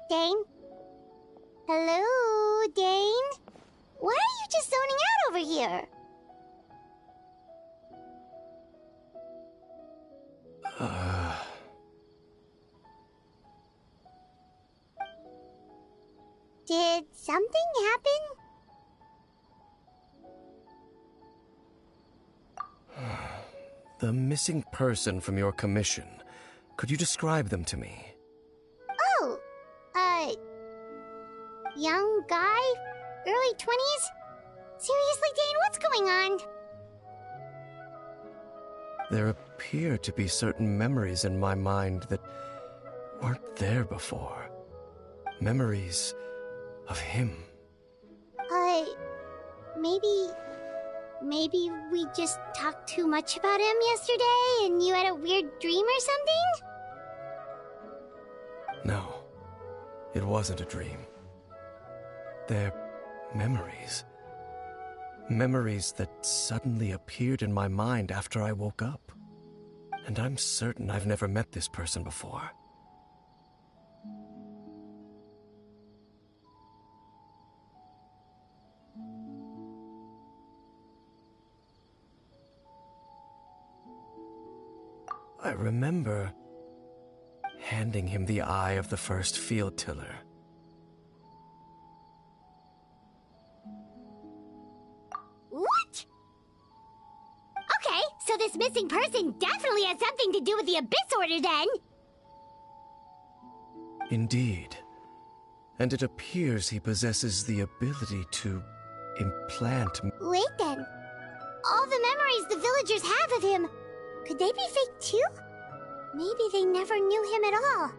Dane? Hello, Dane? Why are you just zoning out over here? Did something happen? The missing person from your commission. Could you describe them to me? Oh, young guy? Early 20s? Seriously, Dane, what's going on? There appear to be certain memories in my mind that weren't there before. Memories of him. Maybe we just talked too much about him yesterday and you had a weird dream or something? No, it wasn't a dream. They're memories. Memories that suddenly appeared in my mind after I woke up. And I'm certain I've never met this person before. I remember handing him the eye of the first field tiller. What? Okay, so this missing person definitely has something to do with the Abyss Order then! Indeed. And it appears he possesses the ability to implant... Wait then. All the memories the villagers have of him, could they be fake too? Maybe they never knew him at all.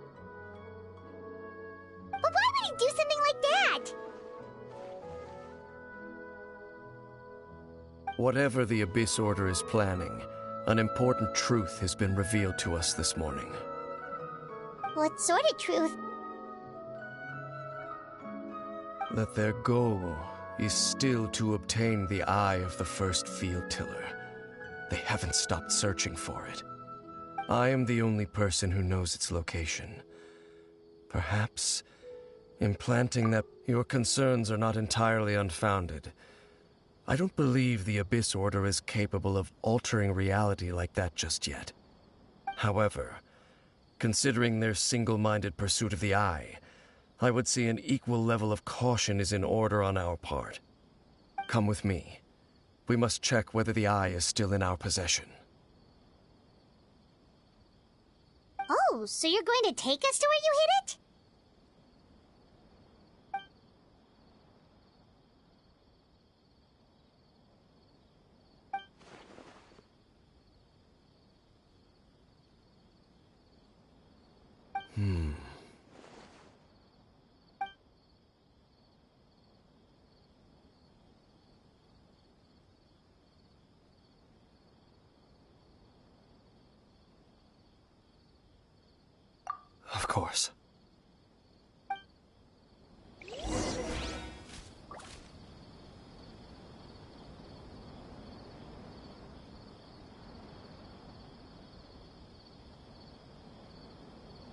But why would he do something like that? Whatever the Abyss Order is planning, an important truth has been revealed to us this morning. What sort of truth? That their goal is still to obtain the eye of the first field tiller. They haven't stopped searching for it. I am the only person who knows its location. Perhaps implanting that... Your concerns are not entirely unfounded. I don't believe the Abyss Order is capable of altering reality like that just yet. However, considering their single-minded pursuit of the eye, I would say an equal level of caution is in order on our part. Come with me. We must check whether the eye is still in our possession. Oh, so you're going to take us to where you hid it? Of course.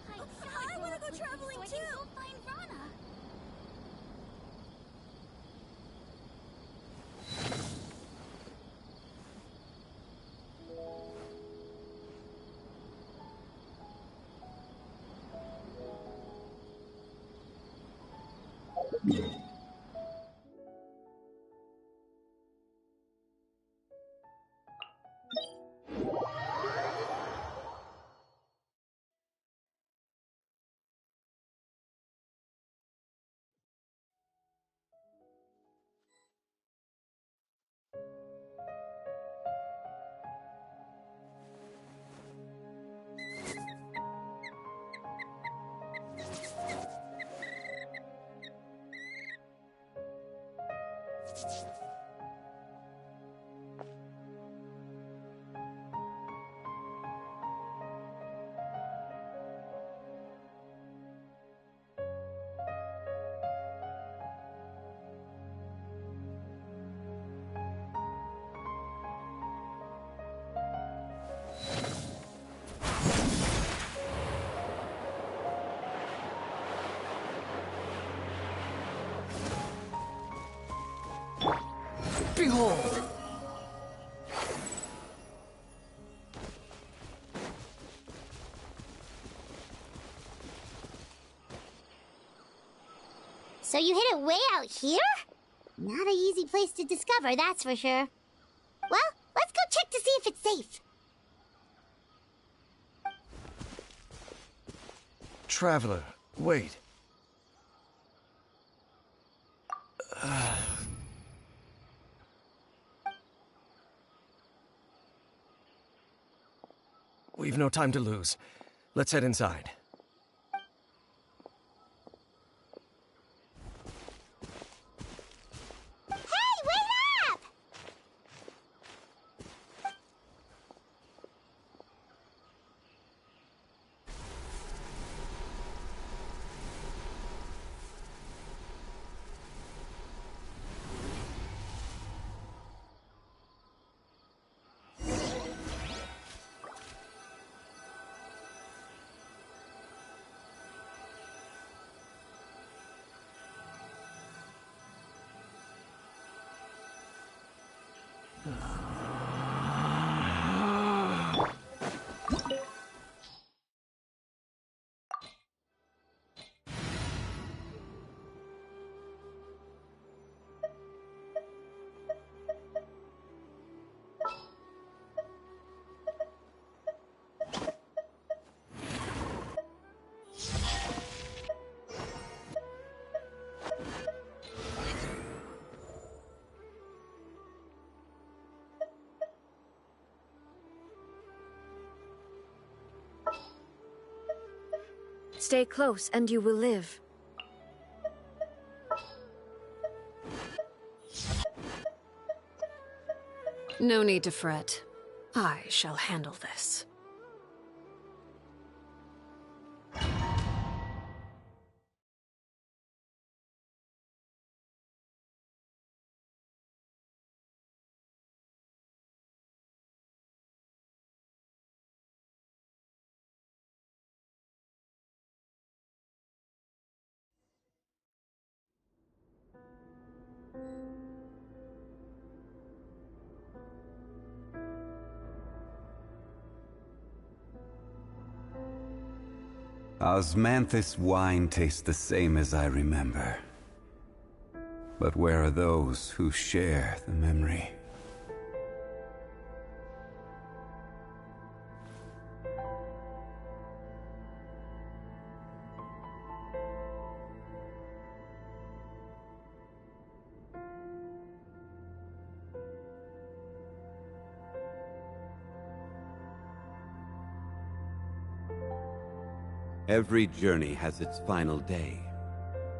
I want to go traveling too! Go find Rana. Behold! So you hid it way out here? Not an easy place to discover, that's for sure. Well, let's go check to see if it's safe. Traveler, wait. We've no time to lose. Let's head inside. Hey, wait up! Stay close and you will live. No need to fret. I shall handle this. Osmanthus wine tastes the same as I remember. But where are those who share the memory? Every journey has its final day.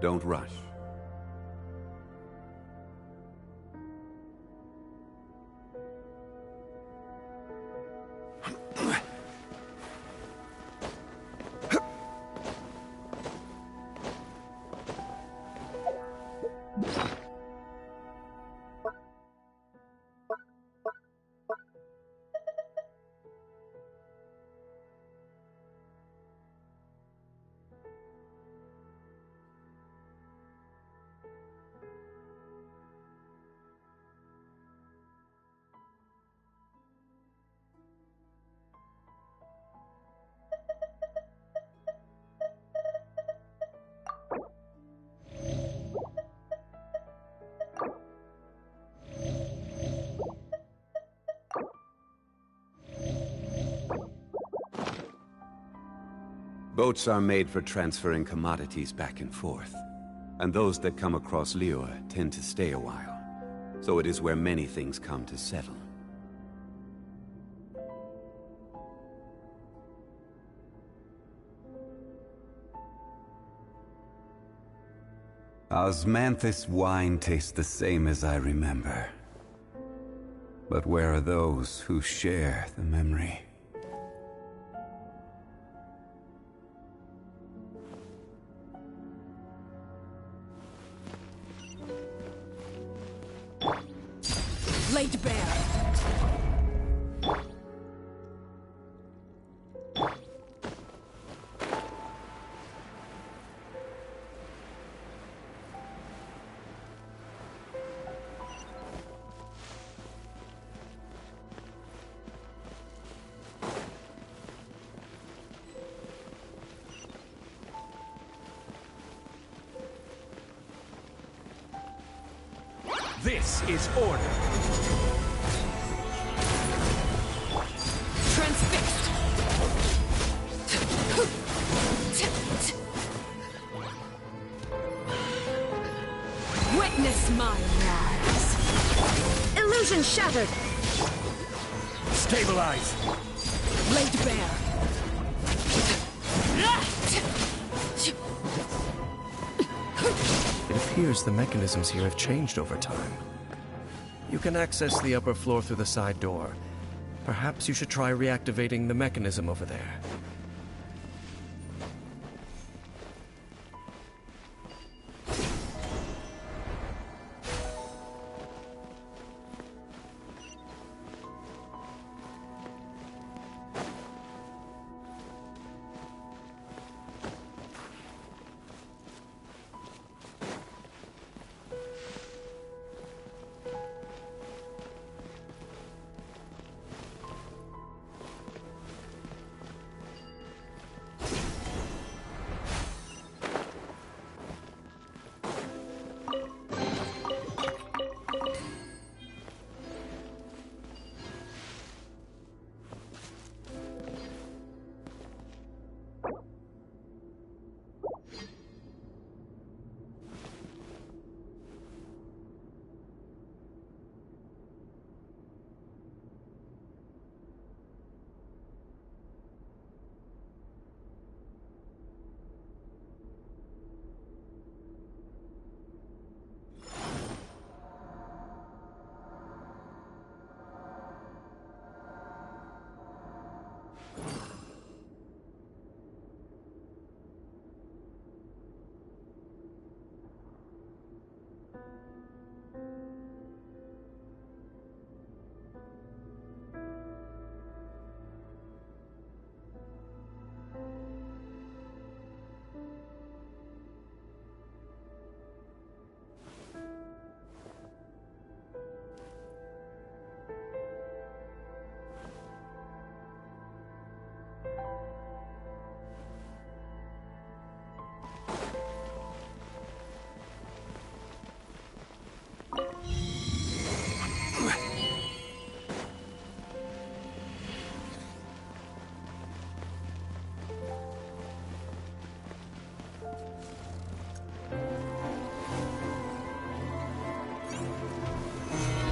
Don't rush. Boats are made for transferring commodities back and forth. And those that come across Liyue tend to stay a while. So it is where many things come to settle. Osmanthus wine tastes the same as I remember. But where are those who share the memory? Laid bare. This is order. Transfixed. Witness my rise. Illusion shattered. Stabilize. Laid bare. It appears the mechanisms here have changed over time. You can access the upper floor through the side door. Perhaps you should try reactivating the mechanism over there.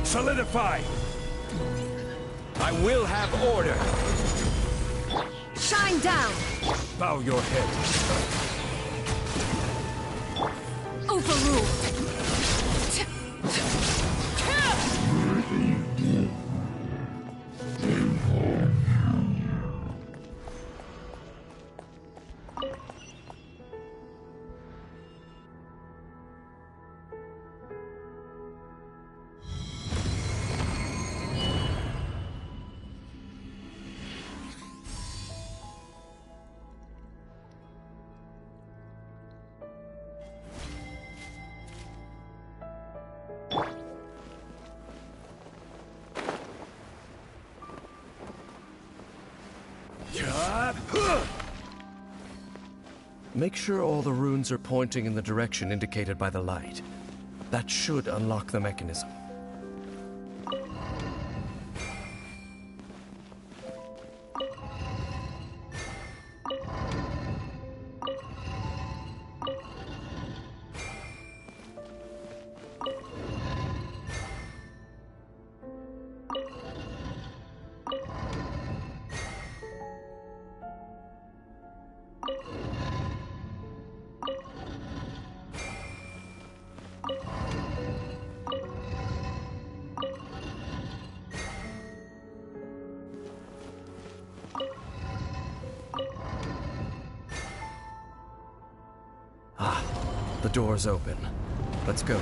Solidify! I will have order! Shine down! Bow your head. Overruled! Make sure all the runes are pointing in the direction indicated by the light. That should unlock the mechanism. The door's open. Let's go.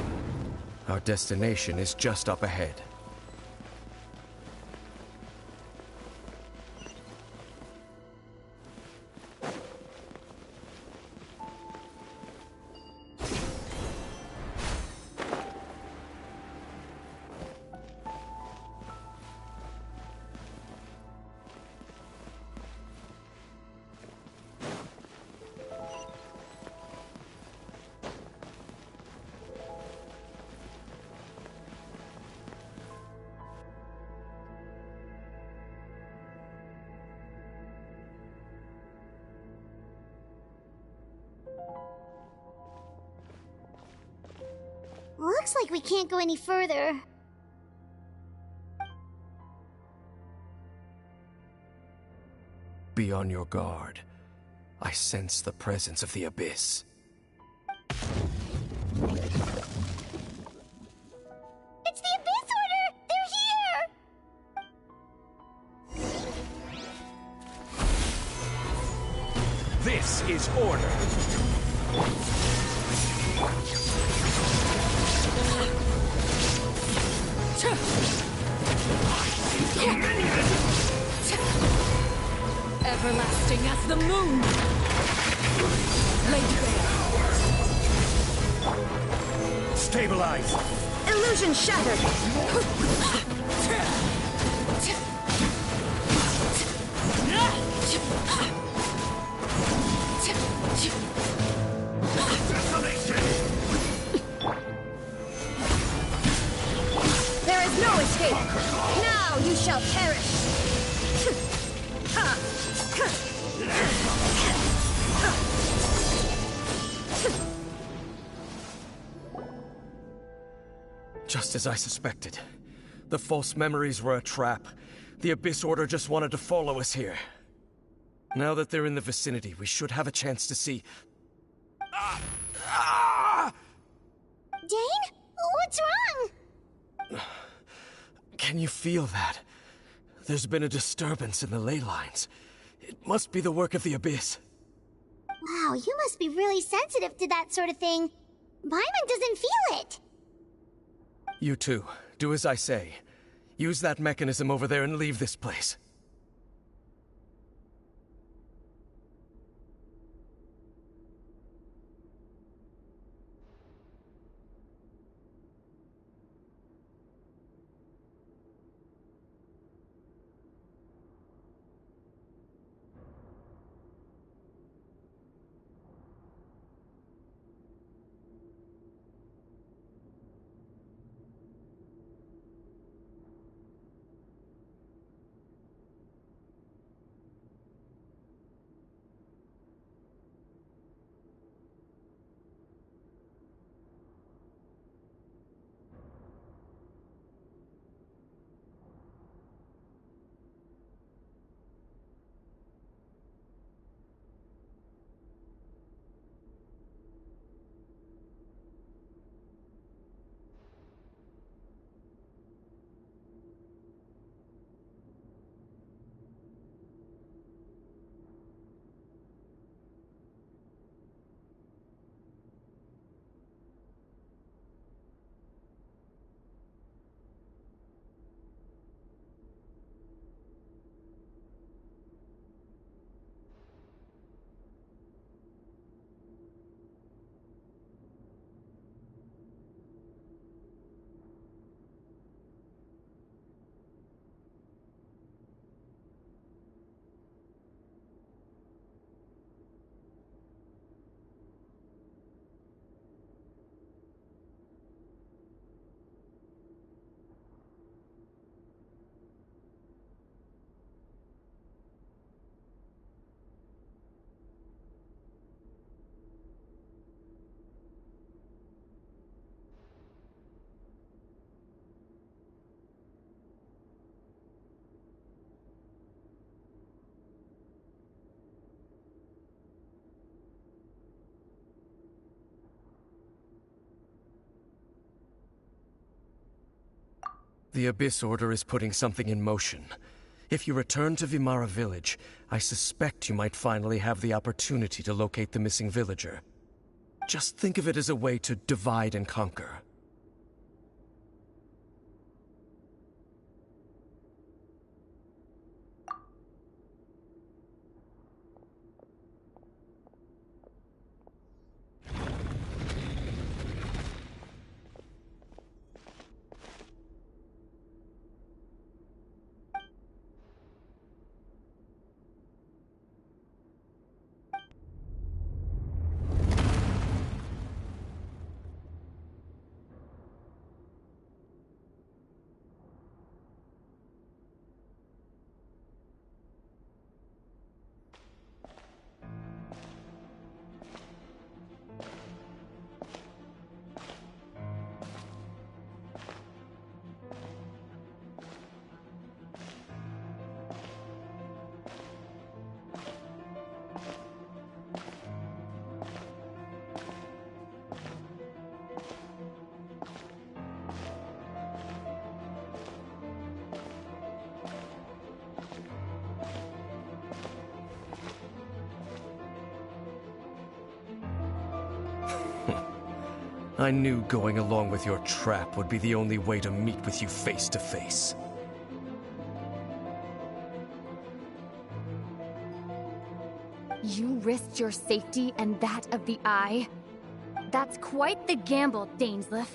Our destination is just up ahead. Looks like we can't go any further. Be on your guard. I sense the presence of the Abyss. It's the Abyss Order! They're here! This is order. Everlasting as the moon! Laid bare. Stabilize. Illusion shattered! There is no escape! Now you shall perish! Just as I suspected. The false memories were a trap. The Abyss Order just wanted to follow us here. Now that they're in the vicinity, we should have a chance to see... Dane? What's wrong? Can you feel that? There's been a disturbance in the ley lines. It must be the work of the Abyss. Wow, you must be really sensitive to that sort of thing. Paimon doesn't feel it. You too. Do as I say. Use that mechanism over there and leave this place. The Abyss Order is putting something in motion. If you return to Vimara village, I suspect you might finally have the opportunity to locate the missing villager. Just think of it as a way to divide and conquer. I knew going along with your trap would be the only way to meet with you face to face. You risked your safety and that of the Eye? That's quite the gamble, Dainsleif.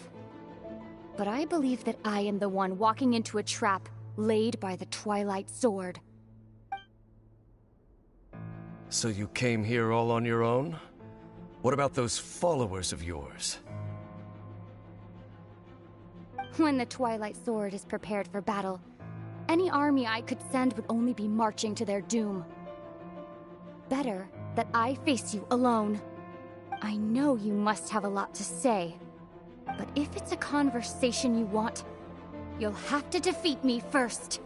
But I believe that I am the one walking into a trap laid by the Twilight Sword. So you came here all on your own? What about those followers of yours? When the Twilight Sword is prepared for battle, any army I could send would only be marching to their doom. Better that I face you alone. I know you must have a lot to say, but if it's a conversation you want, you'll have to defeat me first.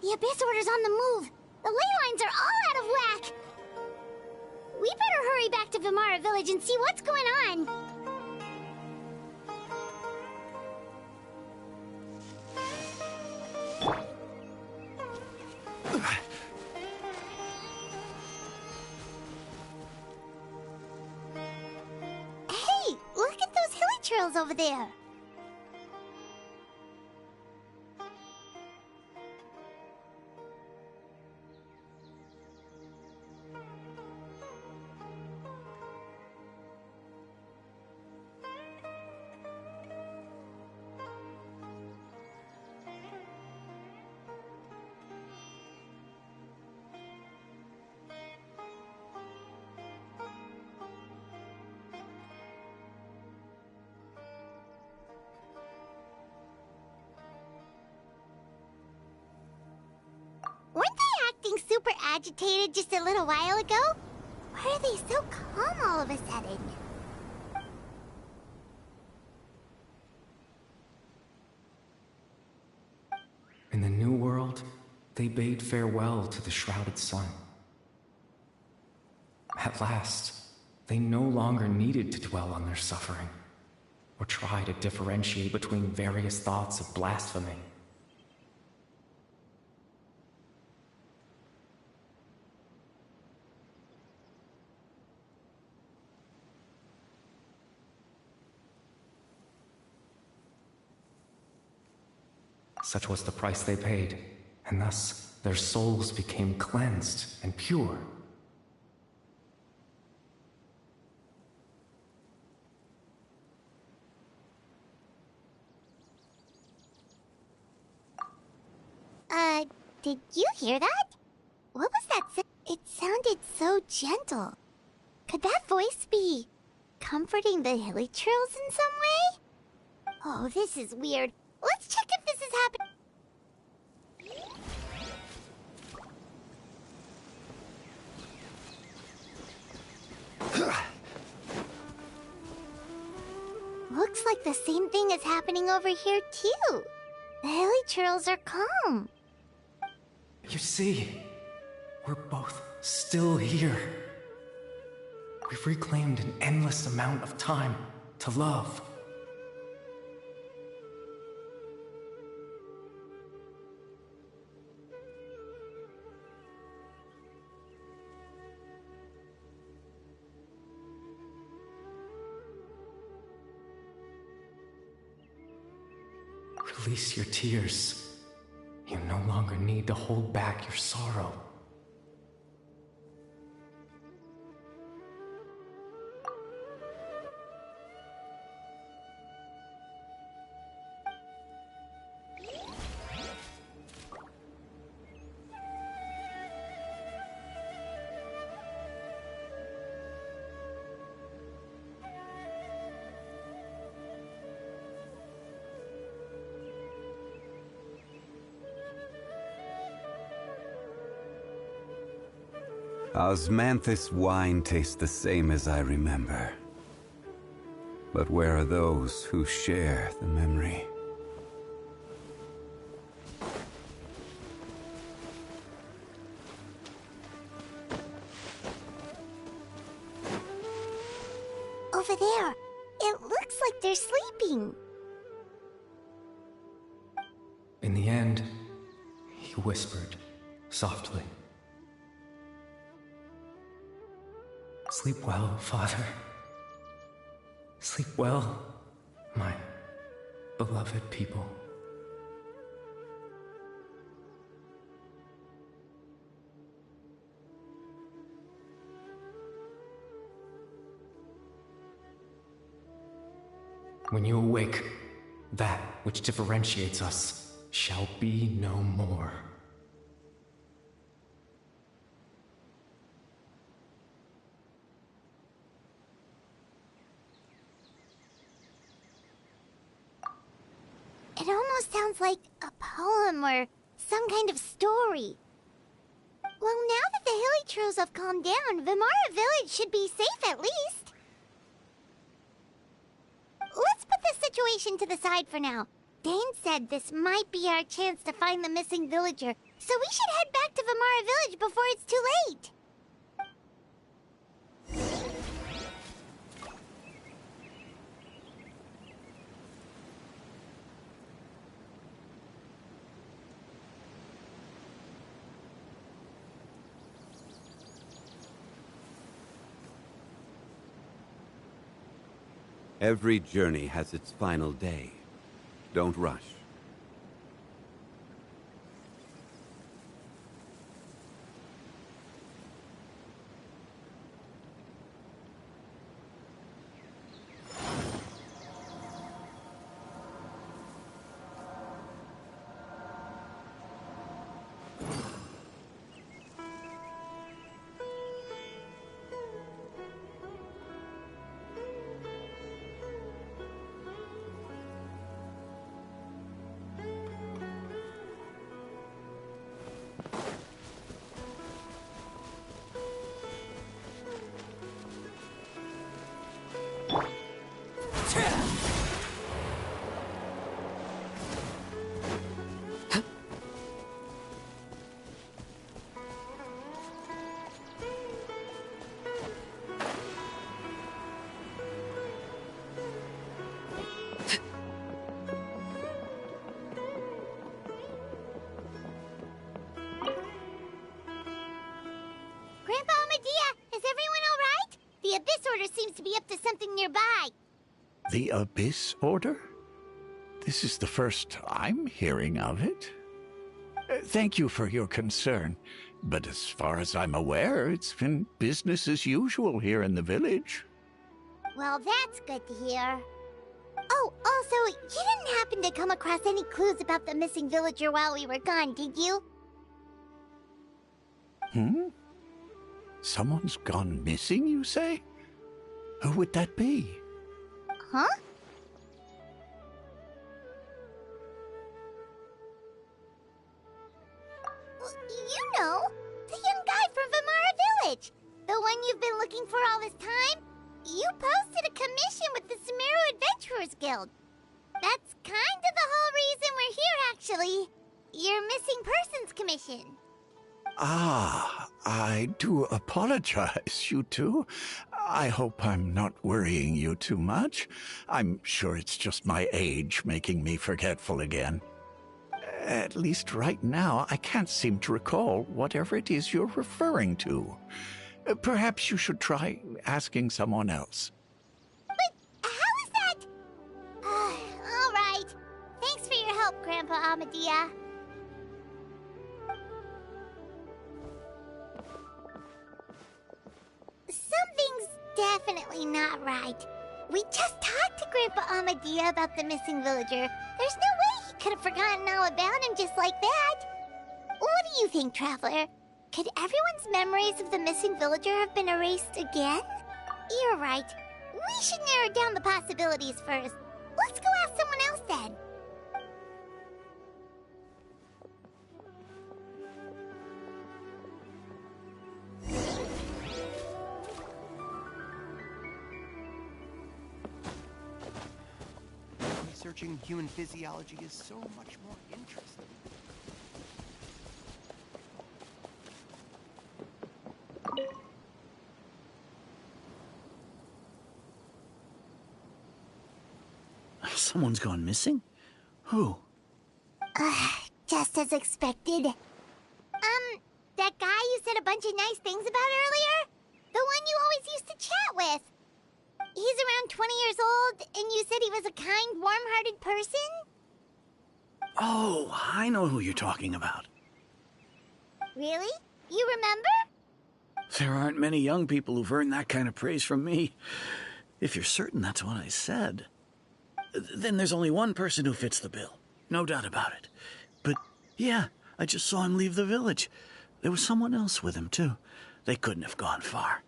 The Abyss Order's on the move! The ley lines are all out of whack! We better hurry back to Vimara Village and see what's going on! Hey! Look at those hilly trails over there! Weren't they acting super agitated just a little while ago? Why are they so calm all of a sudden? In the New World, they bade farewell to the shrouded sun. At last, they no longer needed to dwell on their suffering, or try to differentiate between various thoughts of blasphemy. Such was the price they paid, and thus their souls became cleansed and pure. Did you hear that? What was that? It sounded so gentle. Could that voice be comforting the hilly trails in some way? Oh, this is weird. Let's check if this is happening. the same thing is happening over here, too. The hilly churls are calm. You see, we're both still here. We've reclaimed an endless amount of time to love. Release your tears. You no longer need to hold back your sorrow. Osmanthus wine tastes the same as I remember. But where are those who share the memory? Over there. It looks like they're sleeping. In the end, he whispered, softly. Sleep well, Father. Sleep well, my beloved people. When you awake, that which differentiates us shall be no more. It almost sounds like a poem or some kind of story. Well, now that the hilly churls have calmed down, Vimara village should be safe at least. Let's put this situation to the side for now. Dane said this might be our chance to find the missing villager, so we should head back to Vimara village before it's too late. Every journey has its final day. Don't rush. Grandpa Medea, is everyone all right? The Abyss Order seems to be up to something nearby. The Abyss Order? This is the first I'm hearing of it. Thank you for your concern, but as far as I'm aware, it's been business as usual here in the village. Well, that's good to hear. Oh, also, you didn't happen to come across any clues about the missing villager while we were gone, did you? Someone's gone missing, you say? Who would that be? Huh? You know, the young guy from Vimara Village. The one you've been looking for all this time. You posted a commission with the Sumeru Adventurers Guild. That's kind of the whole reason we're here, actually. Your missing persons commission. Ah, I do apologize, you two. I hope I'm not worrying you too much. I'm sure it's just my age making me forgetful again. At least right now, I can't seem to recall whatever it is you're referring to. Perhaps you should try asking someone else. But how is that? All right. Thanks for your help, Grandpa Amadia. Something's definitely not right. We just talked to Grandpa Amadia about the missing villager. There's no way he could have forgotten all about him just like that. What do you think, Traveler? Could everyone's memories of the missing villager have been erased again? You're right. We should narrow down the possibilities first. Let's go ask someone else then. Researching human physiology is so much more interesting. Someone's gone missing? Who? Just as expected. That guy you said a bunch of nice things about earlier? The one you always used to chat with. He's around 20 years old, and you said he was a kind, warm-hearted person? Oh, I know who you're talking about. Really? You remember? There aren't many young people who've earned that kind of praise from me. If you're certain that's what I said, then there's only one person who fits the bill. No doubt about it. But, yeah, I just saw him leave the village. There was someone else with him, too. They couldn't have gone far.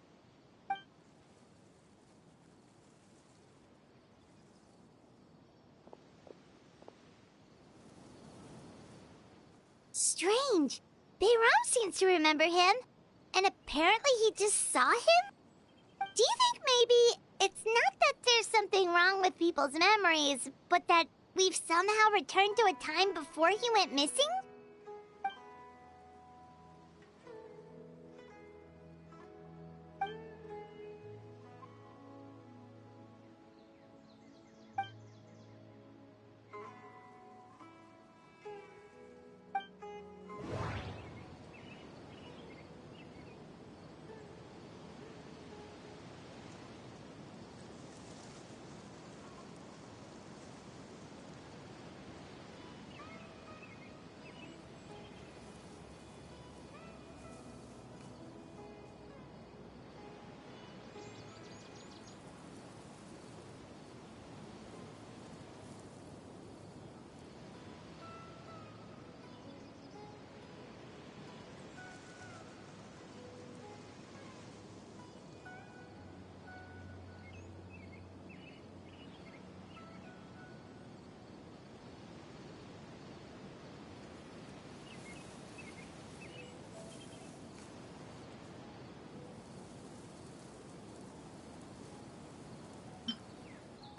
Strange. Bayram seems to remember him. And apparently he just saw him? Do you think maybe it's not that there's something wrong with people's memories, but that we've somehow returned to a time before he went missing?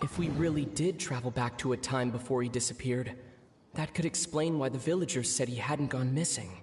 If we really did travel back to a time before he disappeared, that could explain why the villagers said he hadn't gone missing.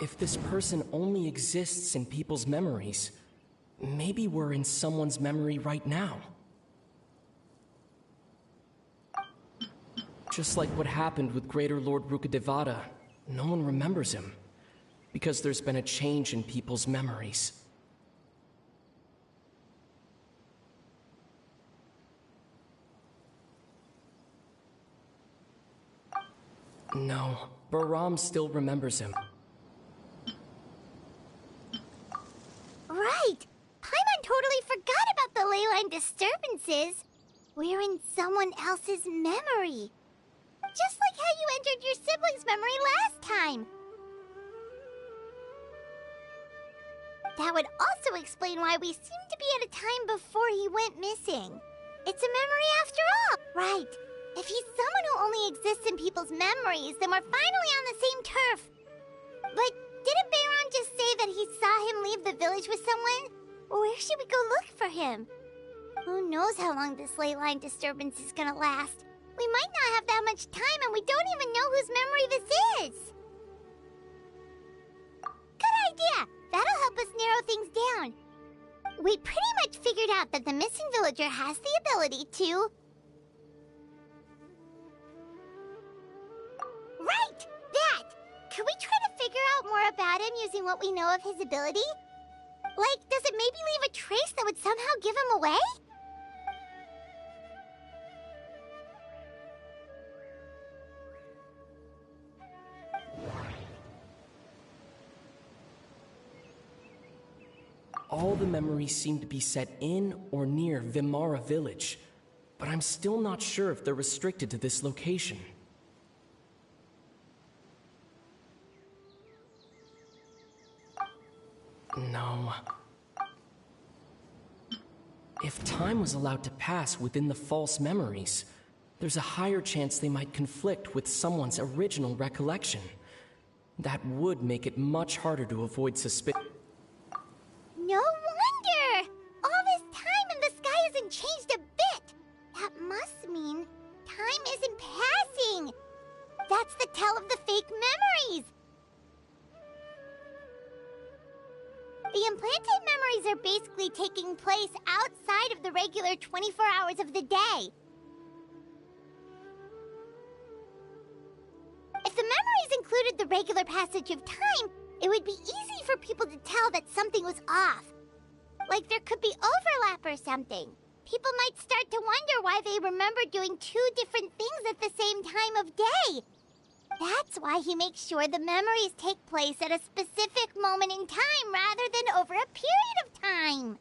If this person only exists in people's memories, maybe we're in someone's memory right now. Just like what happened with Greater Lord Rukadevada, no one remembers him. Because there's been a change in people's memories. No, Baram still remembers him. Right! Paimon totally forgot about the leyline disturbances. We're in someone else's memory. Just like how you entered your sibling's memory last time. That would also explain why we seem to be at a time before he went missing. It's a memory after all. Right. If he's someone who only exists in people's memories, then we're finally on the same turf. But didn't Bayron just say that he saw him leave the village with someone? Where should we go look for him? Who knows how long this ley line disturbance is gonna last? We might not have that much time, and we don't even know whose memory this is. Good idea! That'll help us narrow things down. We pretty much figured out that the missing villager has the ability to... Right! That! Could we try to figure out more about him using what we know of his ability? Like, does it maybe leave a trace that would somehow give him away? All the memories seem to be set in or near Vimara village, but I'm still not sure if they're restricted to this location. No. If time was allowed to pass within the false memories, there's a higher chance they might conflict with someone's original recollection. That would make it much harder to avoid suspicion. No wonder! All this time and the sky hasn't changed a bit! That must mean time isn't passing! That's the tell of the fake memories! The implanted memories are basically taking place outside of the regular 24 hours of the day. If the memories included the regular passage of time, it would be easy for people to tell that something was off. Like there could be overlap or something. People might start to wonder why they remember doing two different things at the same time of day. That's why he makes sure the memories take place at a specific moment in time rather than over a period of time.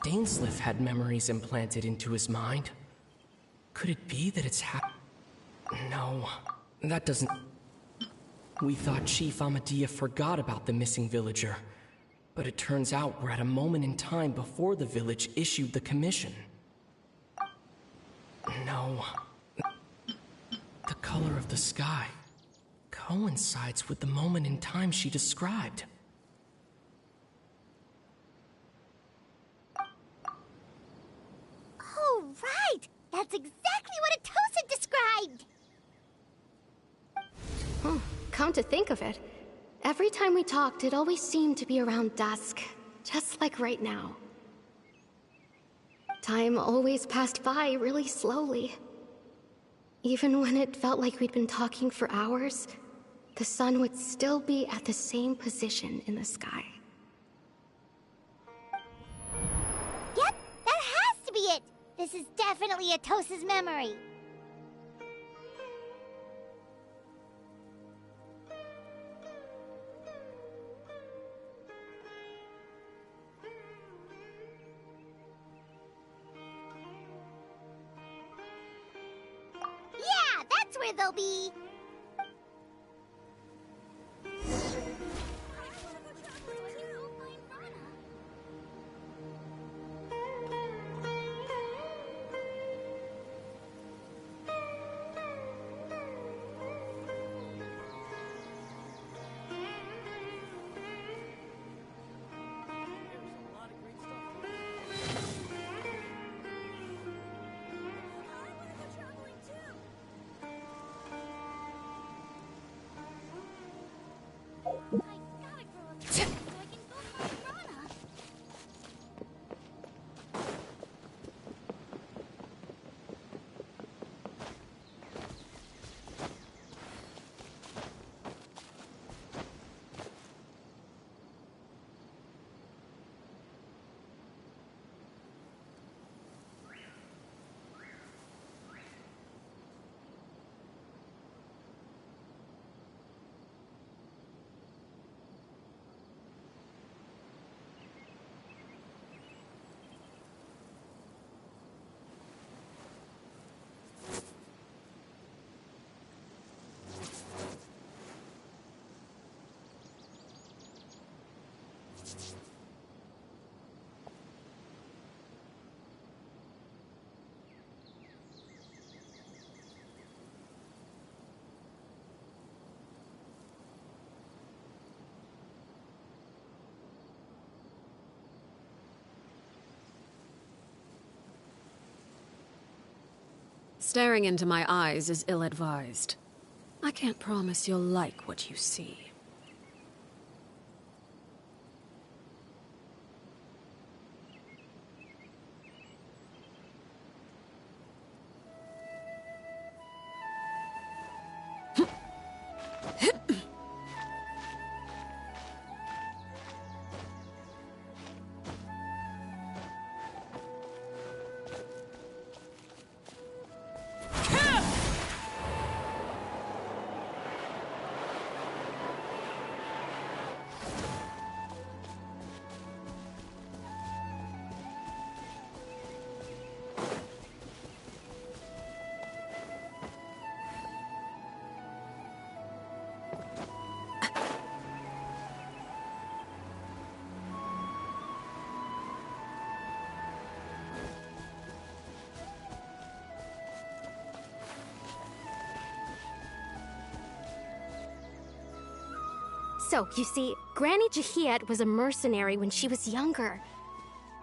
Dainsleif had memories implanted into his mind. Could it be that it's No, that doesn't... We thought Chief Amadea forgot about the missing villager, but it turns out we're at a moment in time before the village issued the commission. No. The color of the sky coincides with the moment in time she described. Oh, right! That's exactly what Atosa described! Come to think of it, every time we talked, it always seemed to be around dusk, just like right now. Time always passed by really slowly. Even when it felt like we'd been talking for hours, the sun would still be at the same position in the sky. Yep, that has to be it! This is definitely Atosa's memory. Yeah, that's where they'll be. Staring into my eyes is ill-advised. I can't promise you'll like what you see. So, you see, Granny Jahiet was a mercenary when she was younger.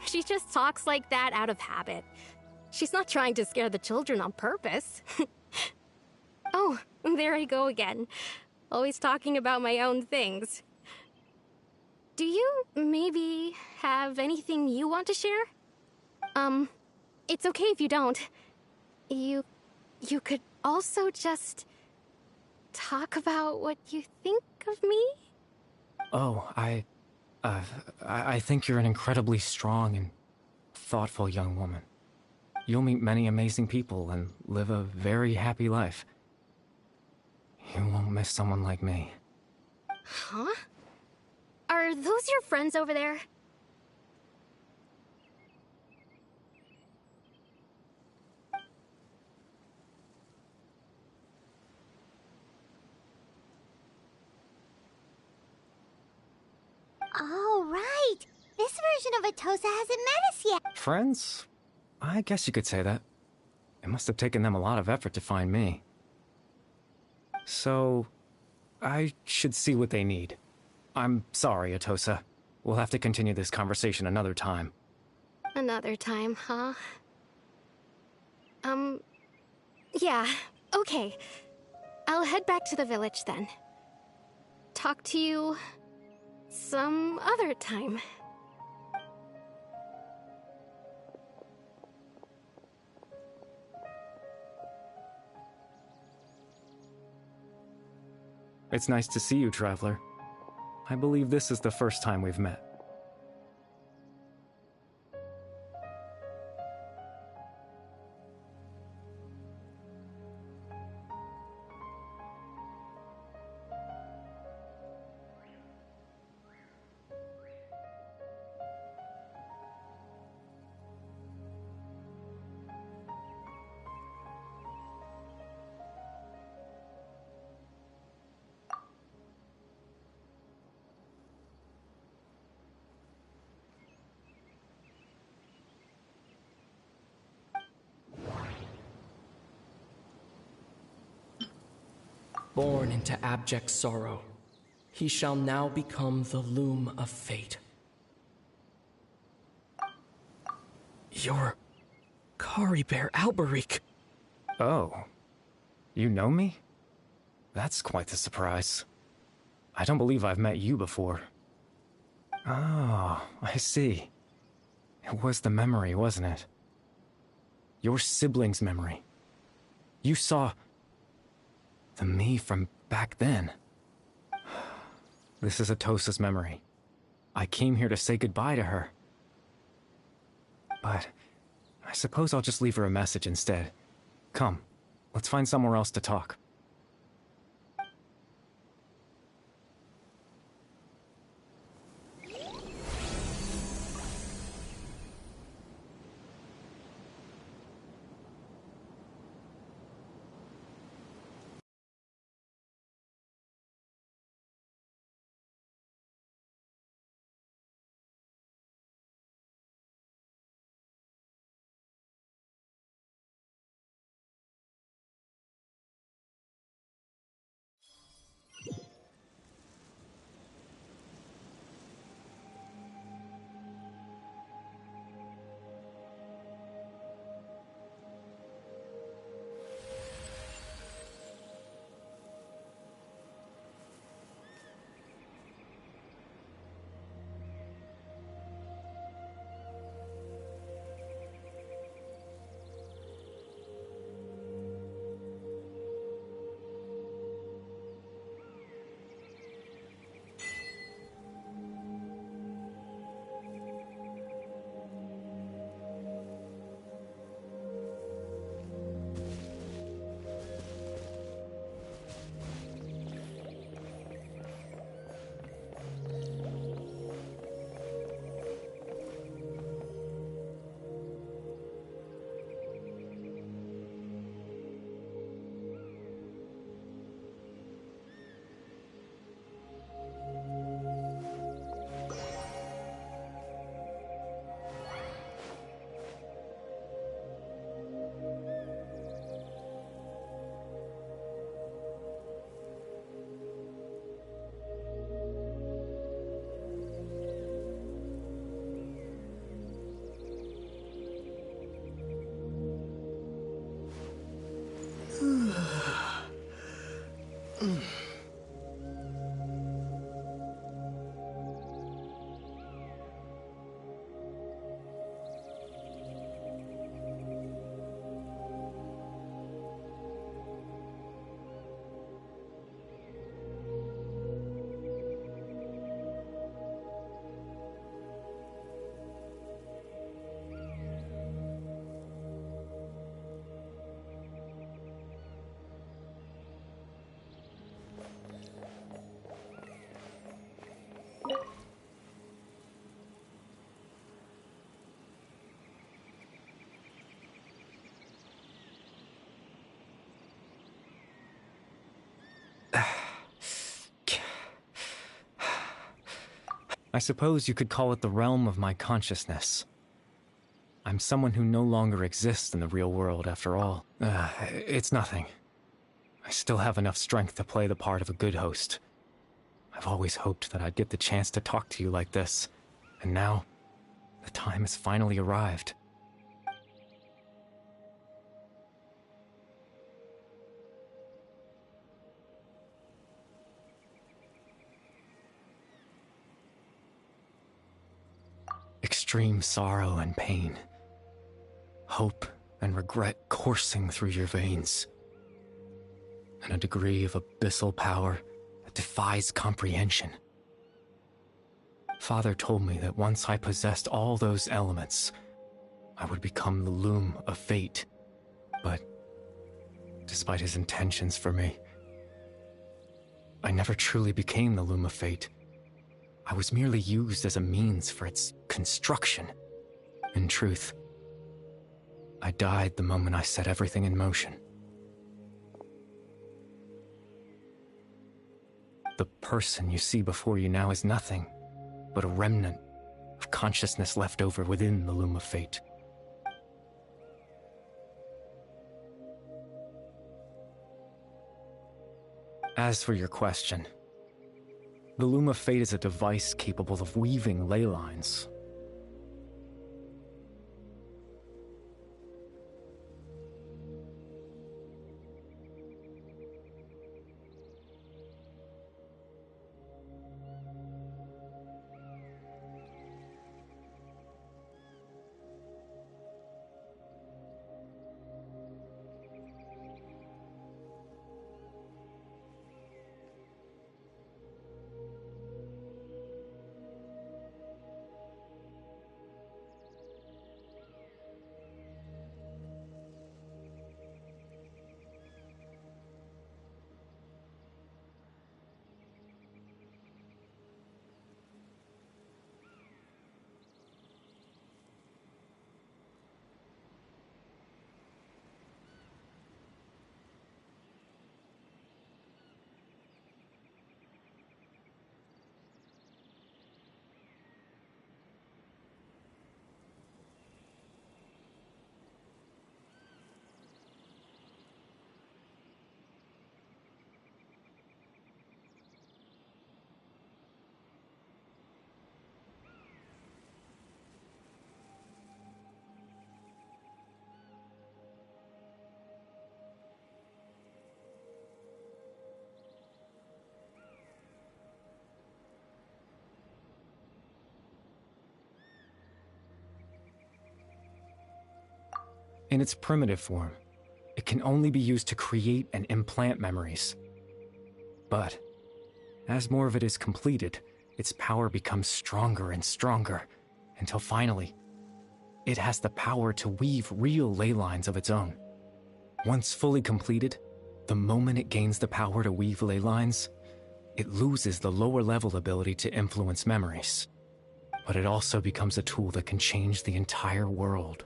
She just talks like that out of habit. She's not trying to scare the children on purpose. Oh, there I go again. Always talking about my own things. Do you maybe have anything you want to share? It's okay if you don't. You could also just talk about what you think of me? Oh, I think you're an incredibly strong and thoughtful young woman. You'll meet many amazing people and live a very happy life. You won't miss someone like me. Huh? Are those your friends over there? Oh, right! This version of Atosa hasn't met us yet! Friends? I guess you could say that. It must have taken them a lot of effort to find me. So, I should see what they need. I'm sorry, Atosa. We'll have to continue this conversation another time. Another time, huh? Yeah, okay. I'll head back to the village then. Talk to you some other time. It's nice to see you, Traveler. I believe this is the first time we've met. Born into abject sorrow, he shall now become the loom of fate. You're Kari Bear Alberic. Oh. You know me? That's quite the surprise. I don't believe I've met you before. Oh, I see. It was the memory, wasn't it? Your sibling's memory. You saw the me from back then. This is Atosa's memory. I came here to say goodbye to her. But I suppose I'll just leave her a message instead. Come, let's find somewhere else to talk. I suppose you could call it the realm of my consciousness. I'm someone who no longer exists in the real world, after all. It's nothing. I still have enough strength to play the part of a good host. I've always hoped that I'd get the chance to talk to you like this, and now, the time has finally arrived. Extreme sorrow and pain. Hope and regret coursing through your veins. And a degree of abyssal power that defies comprehension. Father told me that once I possessed all those elements, I would become the loom of fate. But, despite his intentions for me, I never truly became the loom of fate. I was merely used as a means for its construction. In truth, I died the moment I set everything in motion. The person you see before you now is nothing but a remnant of consciousness left over within the loom of fate. As for your question, the loom of fate is a device capable of weaving ley lines. In its primitive form, it can only be used to create and implant memories. But, as more of it is completed, its power becomes stronger and stronger, until finally, it has the power to weave real ley lines of its own. Once fully completed, the moment it gains the power to weave ley lines, it loses the lower level ability to influence memories. But it also becomes a tool that can change the entire world.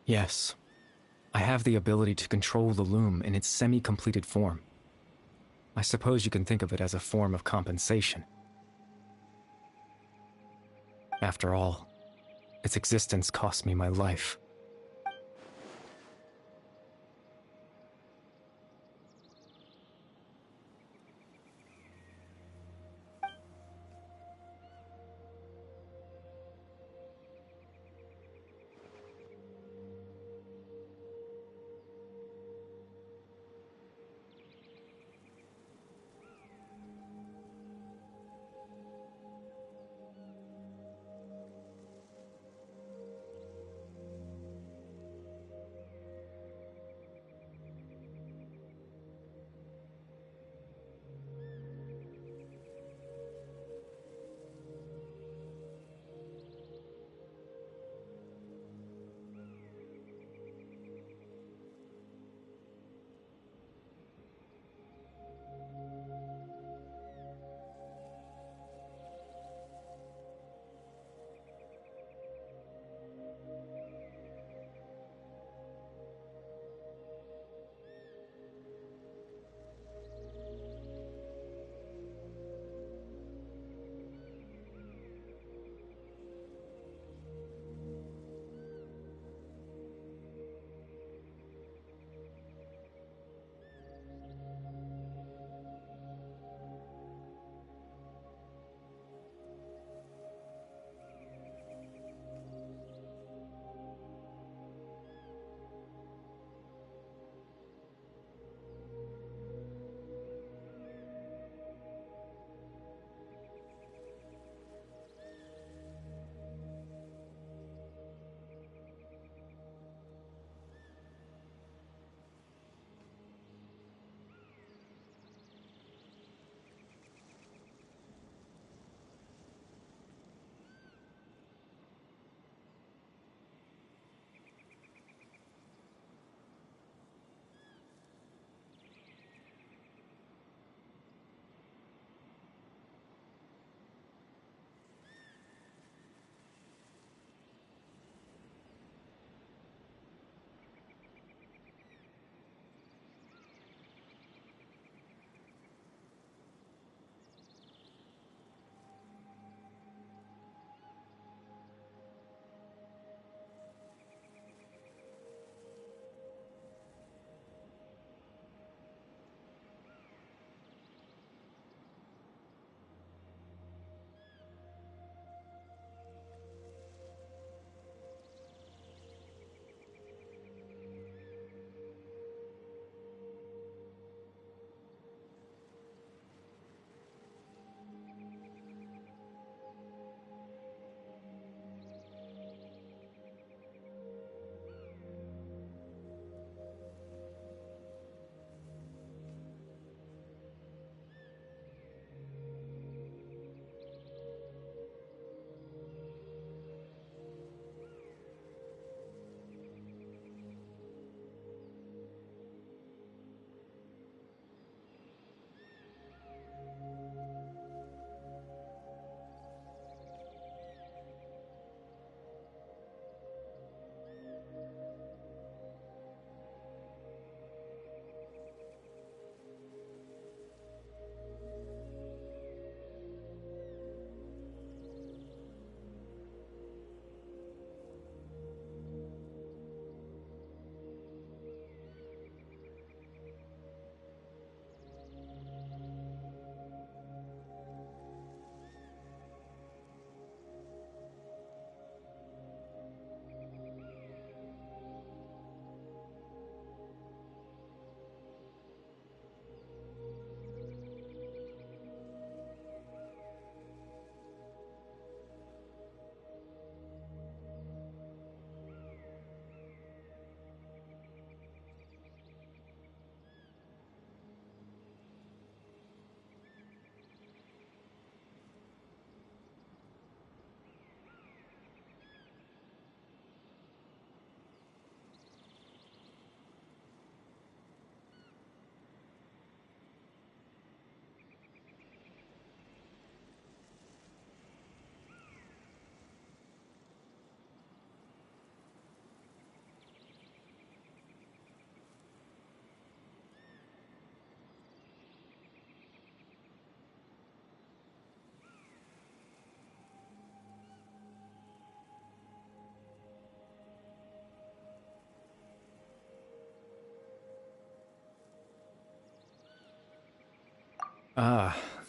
Yes. I have the ability to control the loom in its semi-completed form. I suppose you can think of it as a form of compensation. After all, its existence cost me my life.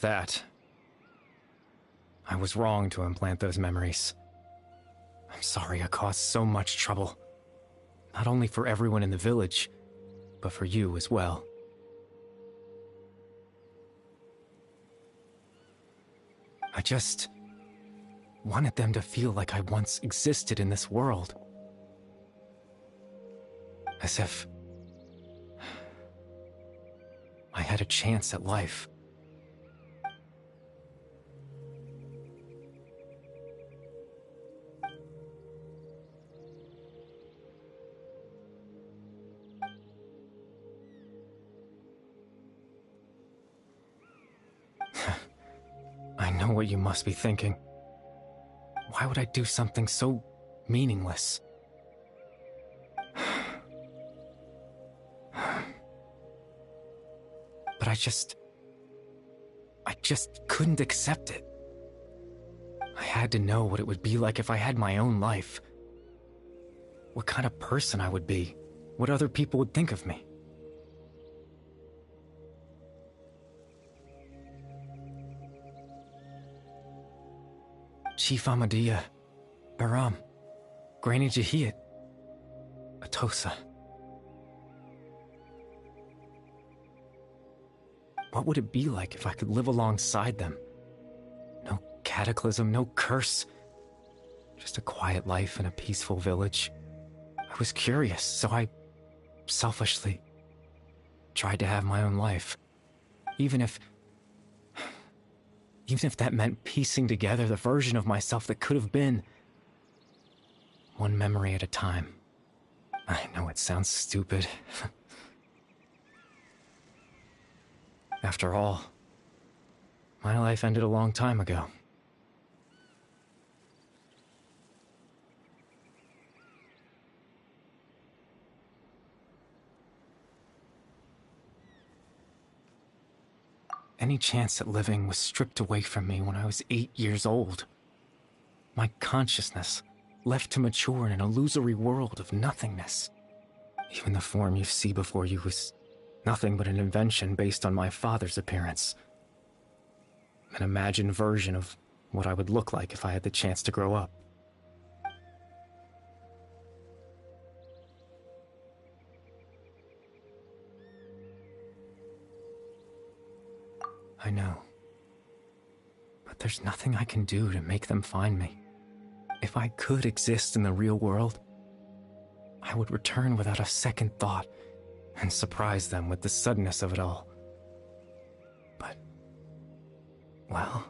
That. I was wrong to implant those memories. I'm sorry I caused so much trouble. Not only for everyone in the village, but for you as well. I just wanted them to feel like I once existed in this world. As if I had a chance at life. I know what you must be thinking. Why would I do something so meaningless? But I just couldn't accept it. I had to know what it would be like if I had my own life. What kind of person I would be. What other people would think of me. Chief Ahmadiyya, Baram, Granny Jahiyat, Atosa. What would it be like if I could live alongside them? No cataclysm, no curse. Just a quiet life in a peaceful village. I was curious, so I selfishly tried to have my own life. Even if that meant piecing together the version of myself that could have been. One memory at a time. I know it sounds stupid. After all, my life ended a long time ago. Any chance at living was stripped away from me when I was 8 years old. My consciousness left to mature in an illusory world of nothingness. Even the form you see before you was nothing but an invention based on my father's appearance. An imagined version of what I would look like if I had the chance to grow up. I know. But there's nothing I can do to make them find me. If I could exist in the real world, I would return without a second thought and surprise them with the suddenness of it all. But, well,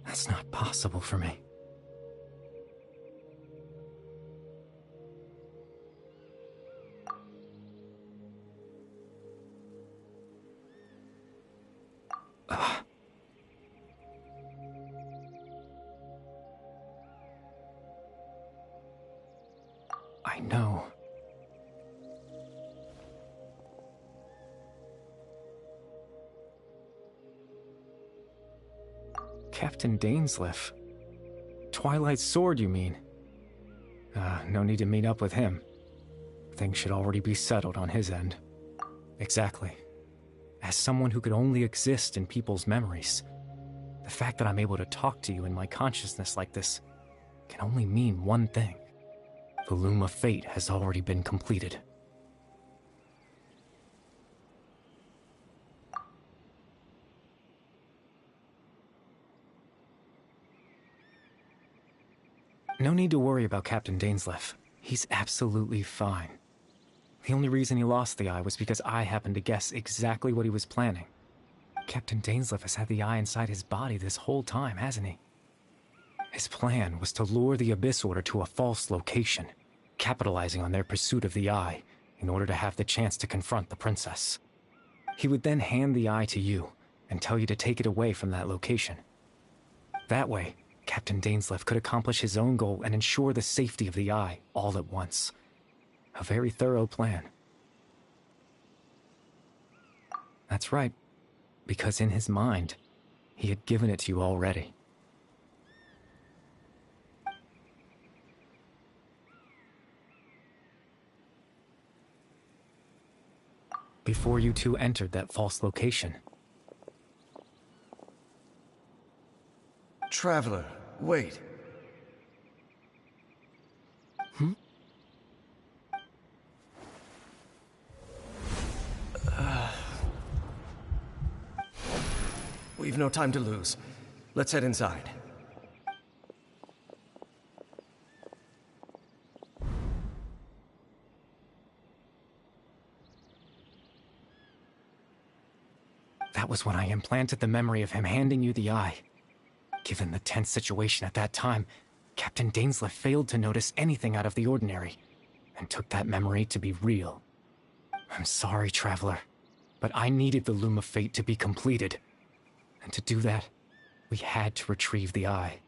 that's not possible for me. I know. Captain Dainsleif. Twilight Sword, you mean? No need to meet up with him. Things should already be settled on his end. Exactly. As someone who could only exist in people's memories, the fact that I'm able to talk to you in my consciousness like this can only mean one thing. The loom of fate has already been completed. No need to worry about Captain Dainsleif. He's absolutely fine. The only reason he lost the eye was because I happened to guess exactly what he was planning. Captain Dainsleif has had the eye inside his body this whole time, hasn't he? His plan was to lure the Abyss Order to a false location, capitalizing on their pursuit of the eye in order to have the chance to confront the princess. He would then hand the eye to you and tell you to take it away from that location. That way, Captain Dainsleif could accomplish his own goal and ensure the safety of the eye all at once. A very thorough plan. That's right, because in his mind, he had given it to you already. Before you two entered that false location, Traveler, wait. We've no time to lose. Let's head inside. That was when I implanted the memory of him handing you the eye. Given the tense situation at that time, Captain Dainsleif failed to notice anything out of the ordinary, and took that memory to be real. I'm sorry, Traveler, but I needed the Loom of Fate to be completed. And to do that, we had to retrieve the eye.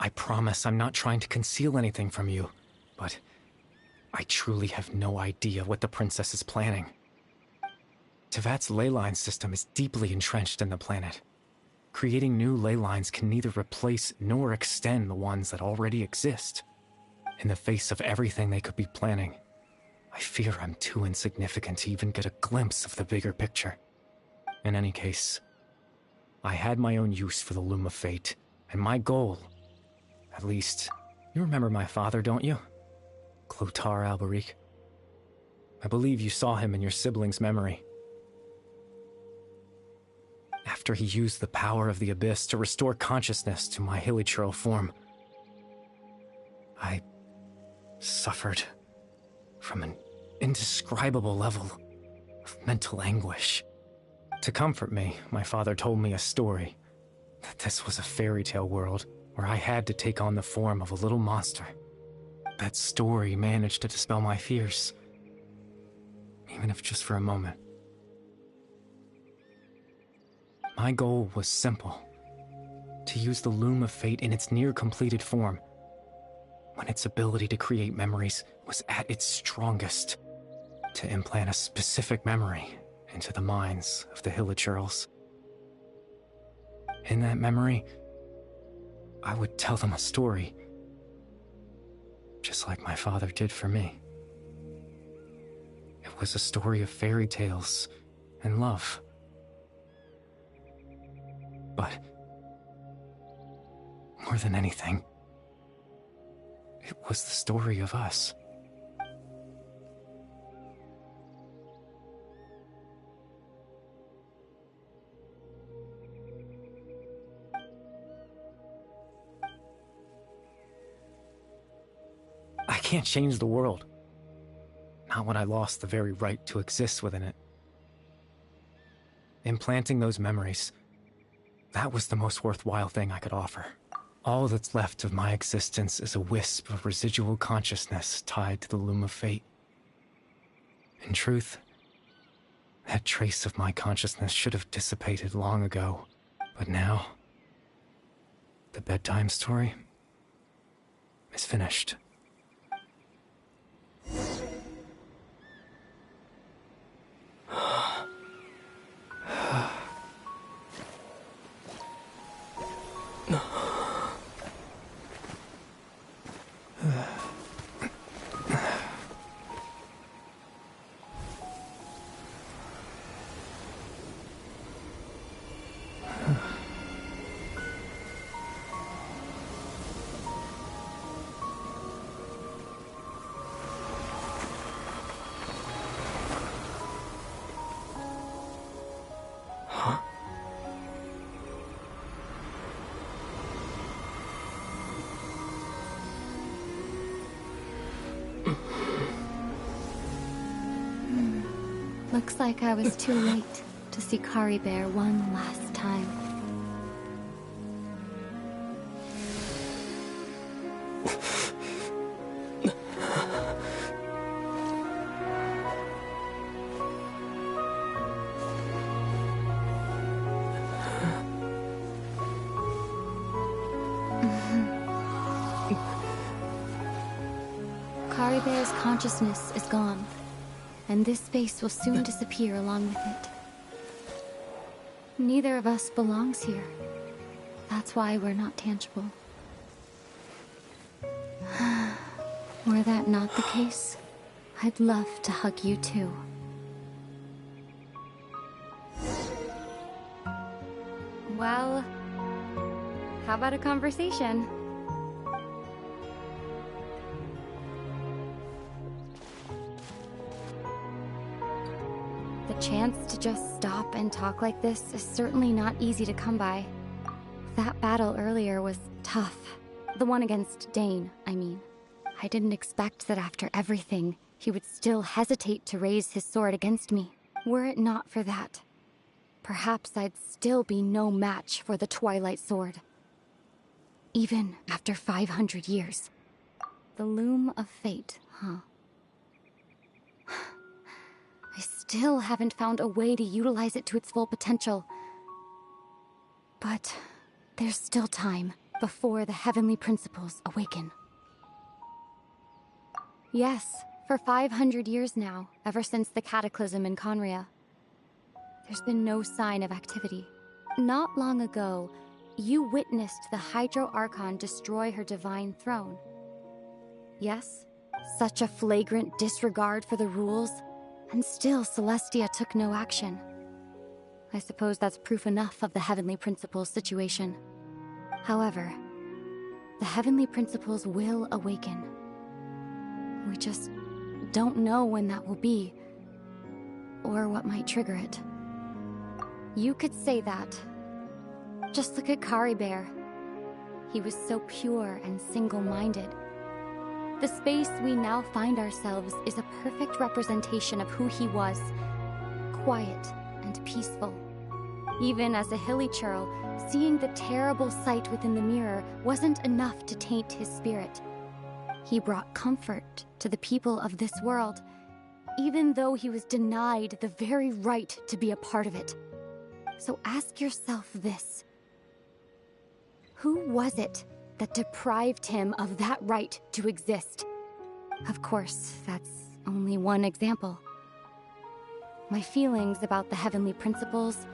I promise I'm not trying to conceal anything from you, but I truly have no idea what the princess is planning. Tevat's ley line system is deeply entrenched in the planet. Creating new ley lines can neither replace nor extend the ones that already exist. In the face of everything they could be planning, I fear I'm too insignificant to even get a glimpse of the bigger picture. In any case, I had my own use for the Loom of Fate, and my goal, at least, you remember my father, don't you? Clotar Alberic. I believe you saw him in your sibling's memory. After he used the power of the Abyss to restore consciousness to my hilichurl form, I suffered from an indescribable level of mental anguish. To comfort me, my father told me a story, that this was a fairy tale world where I had to take on the form of a little monster. That story managed to dispel my fears, even if just for a moment. My goal was simple: to use the Loom of Fate in its near-completed form, when its ability to create memories was at its strongest, to implant a specific memory into the minds of the hilichurls. In that memory, I would tell them a story, just like my father did for me. It was a story of fairy tales and love. But more than anything, it was the story of us. I can't change the world. Not when I lost the very right to exist within it. Implanting those memories, that was the most worthwhile thing I could offer. All that's left of my existence is a wisp of residual consciousness tied to the Loom of Fate. In truth, that trace of my consciousness should have dissipated long ago. But now, the bedtime story is finished. Looks like I was too late to see Kari Bear one last time. Kari Bear's consciousness is gone, and this space will soon disappear along with it. Neither of us belongs here. That's why we're not tangible. Were that not the case, I'd love to hug you too. Well, how about a conversation? The chance to just stop and talk like this is certainly not easy to come by. That battle earlier was tough. The one against Dane, I mean. I didn't expect that after everything, he would still hesitate to raise his sword against me. Were it not for that, perhaps I'd still be no match for the Twilight Sword. Even after 500 years. The loom of fate, huh? I still haven't found a way to utilize it to its full potential. But there's still time before the heavenly principles awaken. Yes, for 500 years now, ever since the cataclysm in Conria. There's been no sign of activity. Not long ago, you witnessed the Hydro Archon destroy her divine throne. Yes, such a flagrant disregard for the rules, and still Celestia took no action. I suppose that's proof enough of the Heavenly Principles situation. However, the Heavenly Principles will awaken. We just don't know when that will be, or what might trigger it. You could say that. Just look at Caribert. He was so pure and single-minded. The space we now find ourselves is a perfect representation of who he was. Quiet and peaceful. Even as a hilly churl, seeing the terrible sight within the mirror wasn't enough to taint his spirit. He brought comfort to the people of this world, even though he was denied the very right to be a part of it. So ask yourself this. Who was it that deprived him of that right to exist? Of course, that's only one example. My feelings about the heavenly principles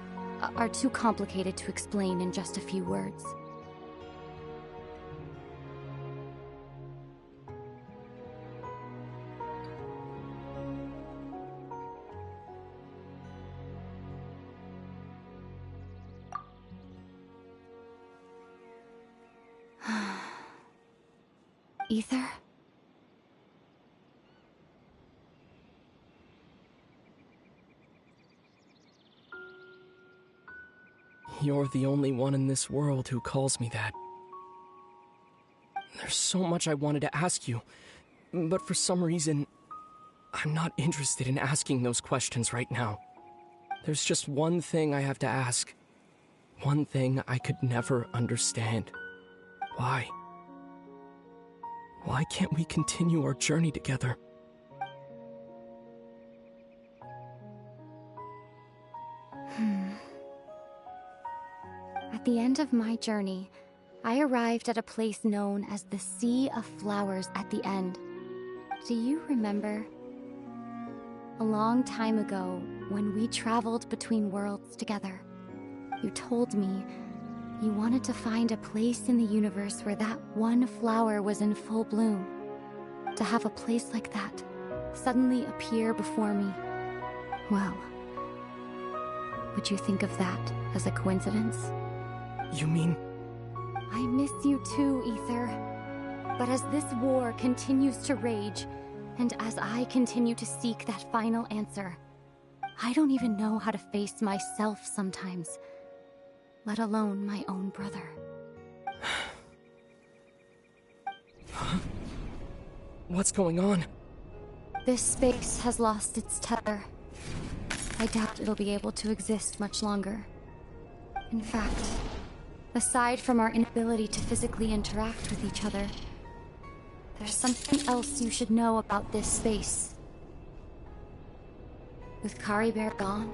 are too complicated to explain in just a few words. Ether? You're the only one in this world who calls me that. There's so much I wanted to ask you, but for some reason, I'm not interested in asking those questions right now. There's just one thing I have to ask. One thing I could never understand. Why? Why can't we continue our journey together? At the end of my journey, I arrived at a place known as the Sea of Flowers at the end. Do you remember? A long time ago, when we traveled between worlds together, you told me you wanted to find a place in the universe where that one flower was in full bloom. To have a place like that suddenly appear before me. Well, would you think of that as a coincidence? You mean... I miss you too, Ether. But as this war continues to rage, and as I continue to seek that final answer, I don't even know how to face myself sometimes, let alone my own brother. What's going on? This space has lost its tether. I doubt it'll be able to exist much longer. In fact, aside from our inability to physically interact with each other, there's something else you should know about this space. With Caribert gone,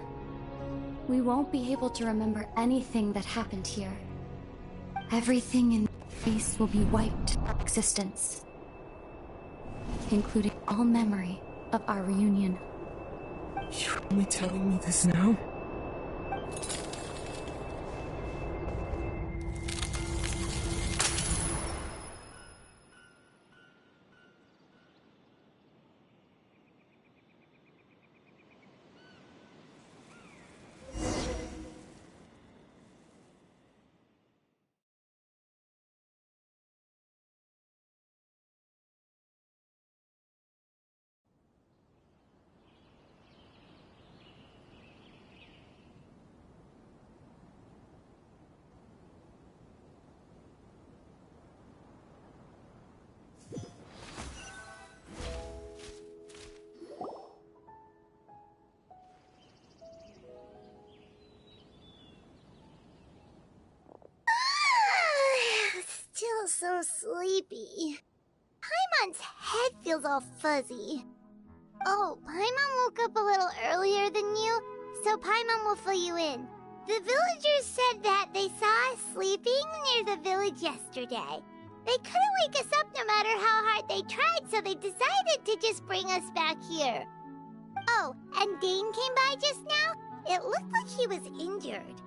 we won't be able to remember anything that happened here. Everything in space will be wiped from existence, including all memory of our reunion. You're only telling me this now? sleepy. Paimon's head feels all fuzzy. Oh, Paimon woke up a little earlier than you, so Paimon will fill you in. The villagers said that they saw us sleeping near the village yesterday. They couldn't wake us up no matter how hard they tried, so they decided to just bring us back here. Oh, and Dane came by just now. It looked like he was injured.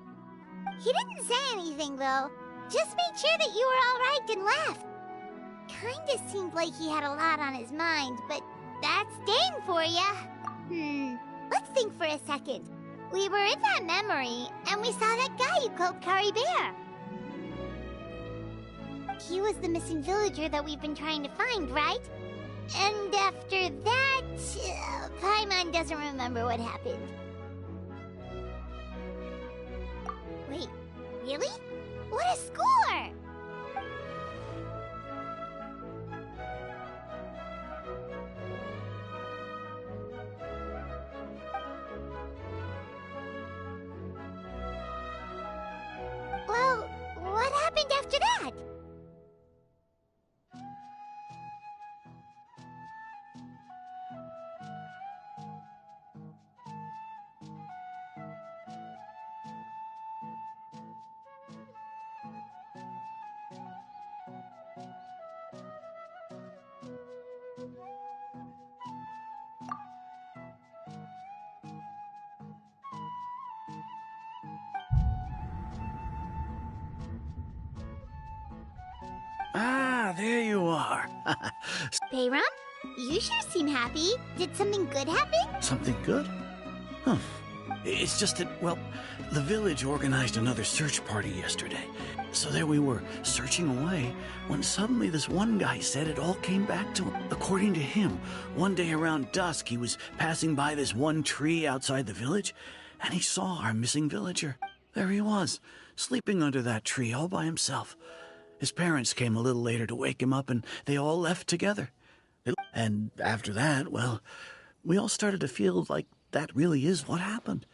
He didn't say anything, though. Just made sure that you were all right and left. Kinda seemed like he had a lot on his mind, but that's Dane for ya. Let's think for a second. We were in that memory, and we saw that guy you called Kari Bear. He was the missing villager that we've been trying to find, right? And after that, Paimon doesn't remember what happened. Wait, really? What a score! Well, what happened after that? Ah, there you are. Bayram, you sure seem happy. Did something good happen? Something good? Huh. It's just that, well, the village organized another search party yesterday. So there we were, searching away, when suddenly this one guy said it all came back to him. According to him, one day around dusk, he was passing by this one tree outside the village, and he saw our missing villager. There he was, sleeping under that tree all by himself. His parents came a little later to wake him up, and they all left together. And after that, well, we all started to feel like that really is what happened.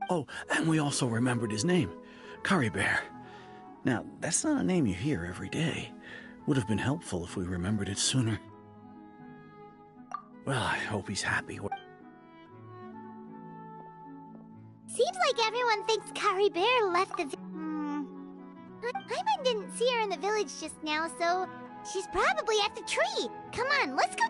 Oh, and we also remembered his name, Kari Bear. Now, that's not a name you hear every day. Would have been helpful if we remembered it sooner. Well, I hope he's happy. Seems like everyone thinks Kari Bear left the Paimon didn't see her in the village just now, so she's probably at the tree. Come on, let's go.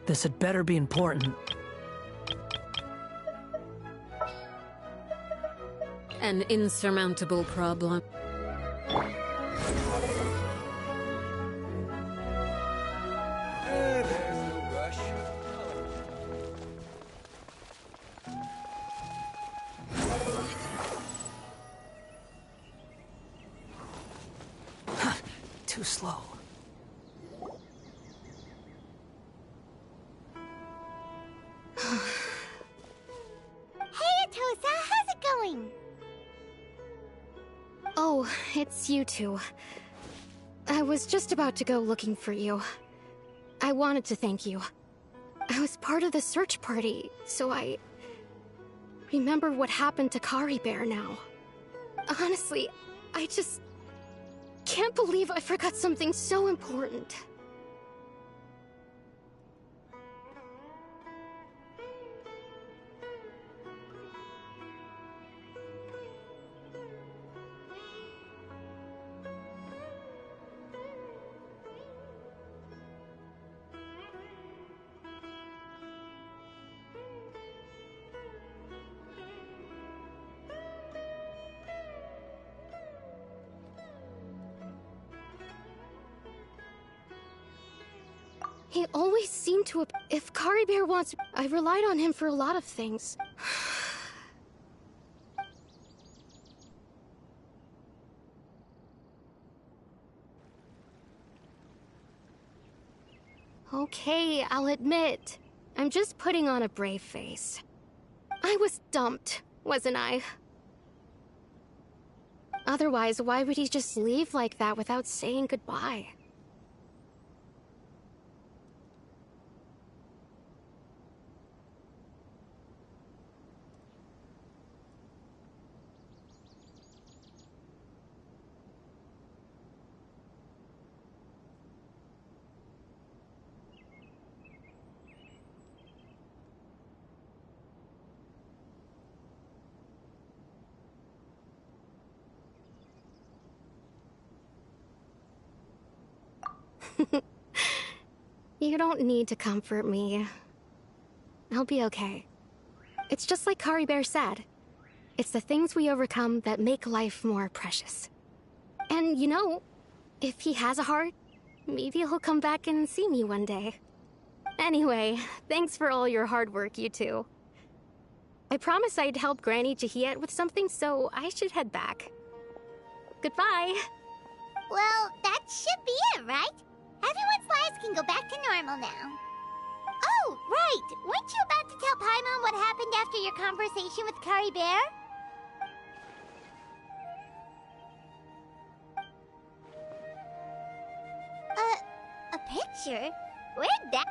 This had better be important. An insurmountable problem. There's no rush. Too slow. Hey, Atosa, how's it going? Oh, it's you two. I was just about to go looking for you. I wanted to thank you. I was part of the search party, so I remember what happened to Kari Bear now. Honestly, I just can't believe I forgot something so important. He always seemed to... If Kari Bear wants... I relied on him for a lot of things. Okay, I'll admit. I'm just putting on a brave face. I was dumped, wasn't I? Otherwise, why would he just leave like that without saying goodbye? You don't need to comfort me. I'll be okay. It's just like Kari Bear said. It's the things we overcome that make life more precious. And you know, if he has a heart, maybe he'll come back and see me one day. Anyway, thanks for all your hard work, you two. I promised I'd help Granny Jahiet with something, so I should head back. Goodbye. Well, that should be it, right? Everyone's lives can go back to normal now. Oh, right! Weren't you about to tell Paimon what happened after your conversation with Kari Bear? A picture? Where'd that...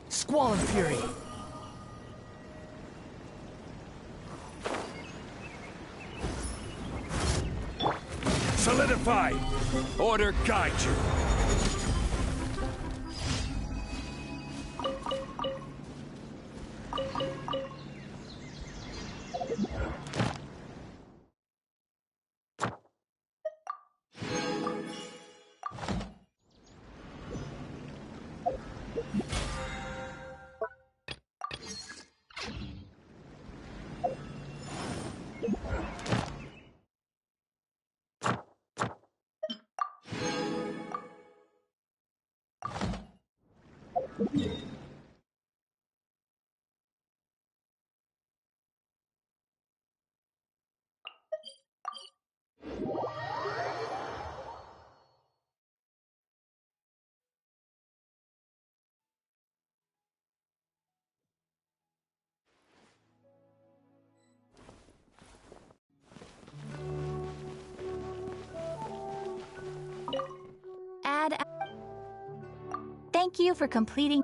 Squall and Fury. Solidify! Order guide you! Thank you for completing.